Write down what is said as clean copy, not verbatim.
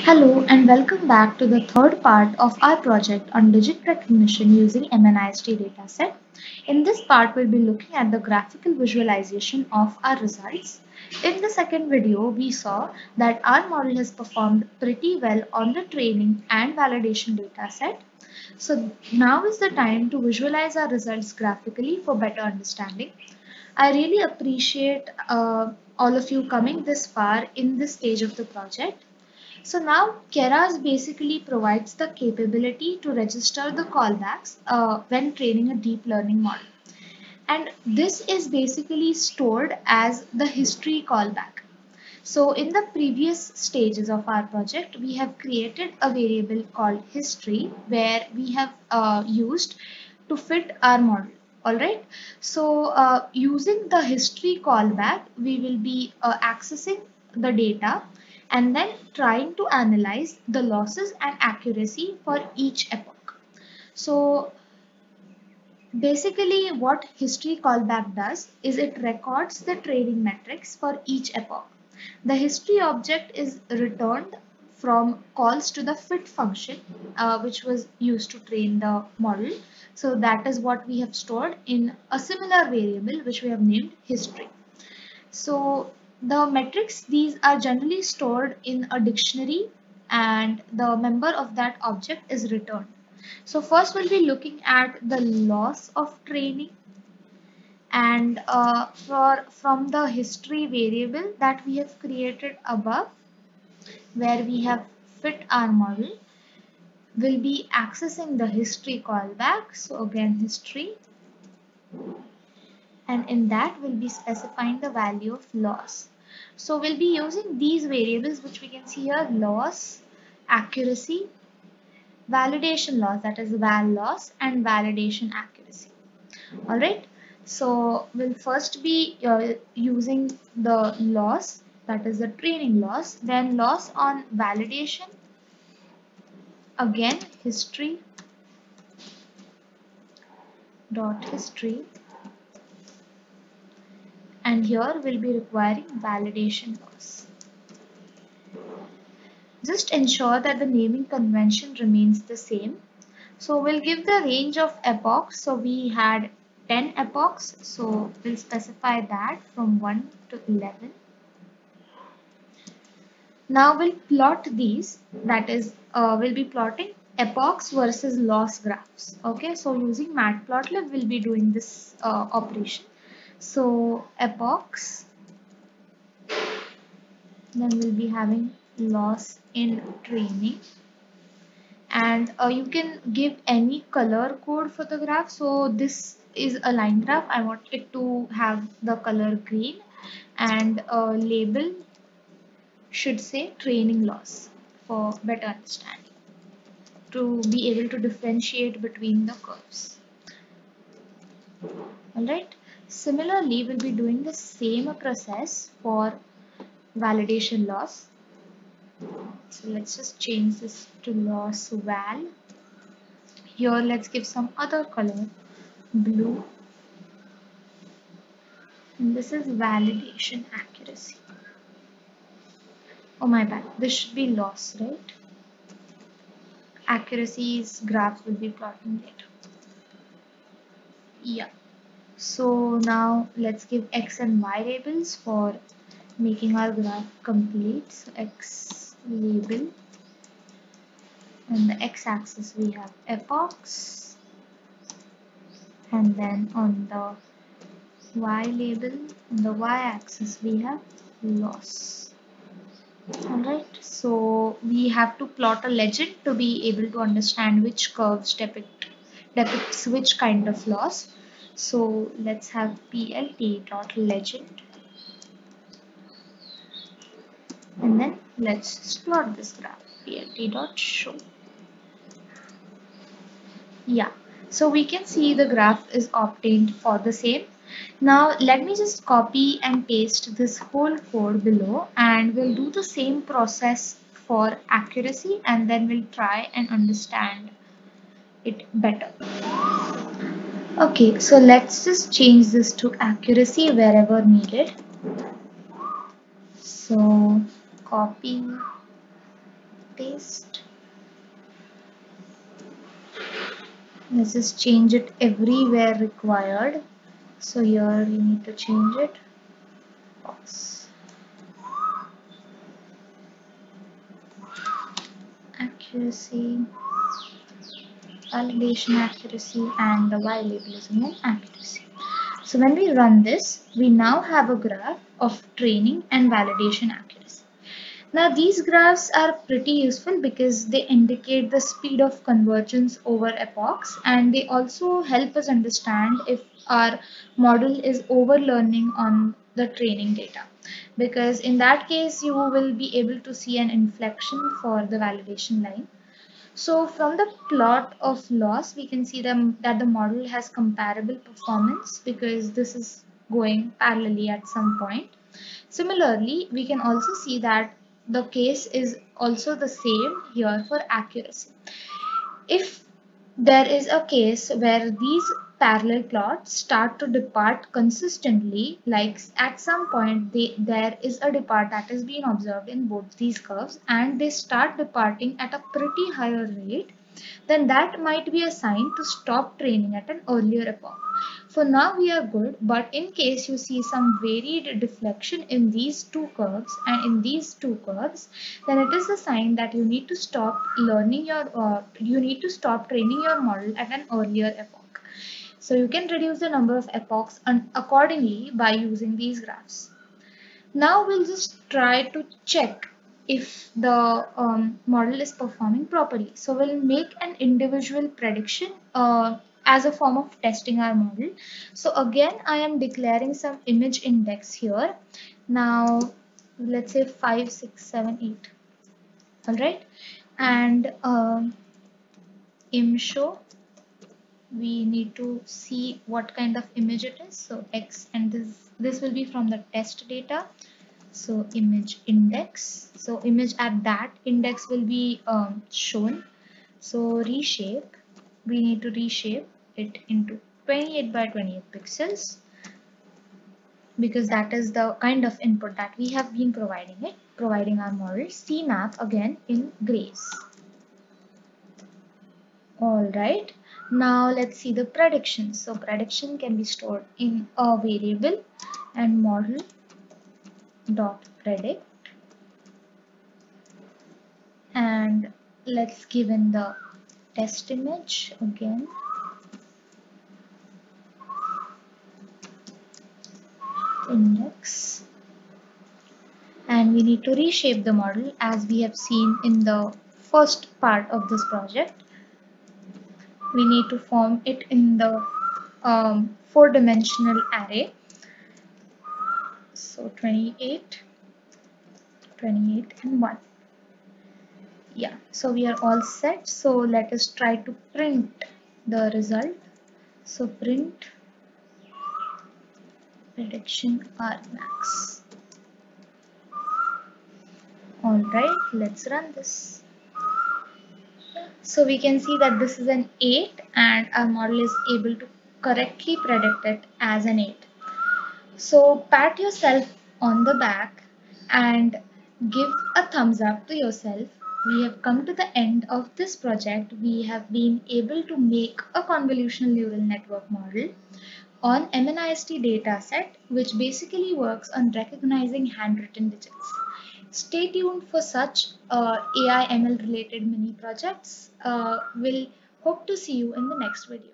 Hello and welcome back to the third part of our project on digit recognition using MNIST dataset. In this part, we'll be looking at the graphical visualization of our results. In the second video, we saw that our model has performed pretty well on the training and validation dataset. So now is the time to visualize our results graphically for better understanding. I really appreciate all of you coming this far in this stage of the project. So now Keras basically provides the capability to register the callbacks when training a deep learning model. And this is basically stored as the history callback. So in the previous stages of our project, we have created a variable called history where we have used to fit our model. Alright, so using the history callback, we will be accessing the data and then trying to analyze the losses and accuracy for each epoch. So basically what history callback does is it records the training metrics for each epoch. The history object is returned from calls to the fit function which was used to train the model. So that is what we have stored in a similar variable which we have named history. So the metrics, these are generally stored in a dictionary and the member of that object is returned. So first we'll be looking at the loss of training, and from the history variable that we have created above where we have fit our model, we'll be accessing the history callback. So again history, and in that we'll be specifying the value of loss. So we'll be using these variables which we can see here: loss, accuracy, validation loss, that is val loss, and validation accuracy. Alright, so we'll first be using the loss, that is the training loss, then loss on validation, again history dot history, and here we'll be requiring validation loss. Just ensure that the naming convention remains the same. So we'll give the range of epochs. So we had 10 epochs. So we'll specify that from 1 to 11. Now we'll plot these. That is, we'll be plotting epochs versus loss graphs. Okay, so using Matplotlib, we'll be doing this operation. So epochs, then we'll be having loss in training, and you can give any color code for the graph. So this is a line graph. I want it to have the color green, and label should say training loss for better understanding, to be able to differentiate between the curves. Alright, similarly we'll be doing the same process for validation loss. So let's just change this to loss val. Here let's give some other color, blue, and this is validation accuracy. Oh my bad, this should be loss, right? Accuracy's graphs will be plotting later. Yeah. So now let's give x and y labels for making our graph complete. So x label, on the x-axis we have epochs, and then on the y label, on the y-axis we have loss. Alright, so we have to plot a legend to be able to understand which curves depicts which kind of loss. So let's have plt.legend, and then let's just plot this graph, plt.show. Yeah, so we can see the graph is obtained for the same. Now let me just copy and paste this whole code below, and we'll do the same process for accuracy, and then we'll try and understand it better. Okay, so let's just change this to accuracy wherever needed. So copy paste. Let's just change it everywhere required. So here you need to change it. Box. Accuracy, validation accuracy, and the Y label is again accuracy. So when we run this, we now have a graph of training and validation accuracy. Now these graphs are pretty useful because they indicate the speed of convergence over epochs, and they also help us understand if our model is overlearning on the training data, because in that case you will be able to see an inflection for the validation line. So from the plot of loss, we can see that the model has comparable performance because this is going parallelly at some point. Similarly, we can also see that the case is also the same here for accuracy. If there is a case where these parallel plots start to depart consistently, like at some point there is a depart that is being observed in both these curves and they start departing at a pretty higher rate, then that might be a sign to stop training at an earlier epoch. For now we are good, but in case you see some varied deflection in these two curves and in these two curves, then it is a sign that you need to stop training your model at an earlier epoch. So you can reduce the number of epochs accordingly by using these graphs. Now we'll just try to check if the model is performing properly. So we'll make an individual prediction as a form of testing our model. So again, I am declaring some image index here. Now let's say 5, 6, 7, 8. All right, and imshow, we need to see what kind of image it is. So X, and this will be from the test data. So image index, so image at that index will be shown. So reshape, we need to reshape it into 28 by 28 pixels because that is the kind of input that we have been providing our model. CMap again in grays. Alright, now let's see the prediction. So prediction can be stored in a variable and model dot predict, and let's give in the test image again. Index, and we need to reshape the model as we have seen in the first part of this project. We need to form it in the four-dimensional array. So 28, 28 and 1. Yeah, so we are all set. So let us try to print the result. So print prediction Rmax. Alright, let's run this. So we can see that this is an 8 and our model is able to correctly predict it as an 8. So pat yourself on the back and give a thumbs up to yourself. We have come to the end of this project. We have been able to make a convolutional neural network model on MNIST dataset, which basically works on recognizing handwritten digits. Stay tuned for such AI ML related mini projects. We'll hope to see you in the next video.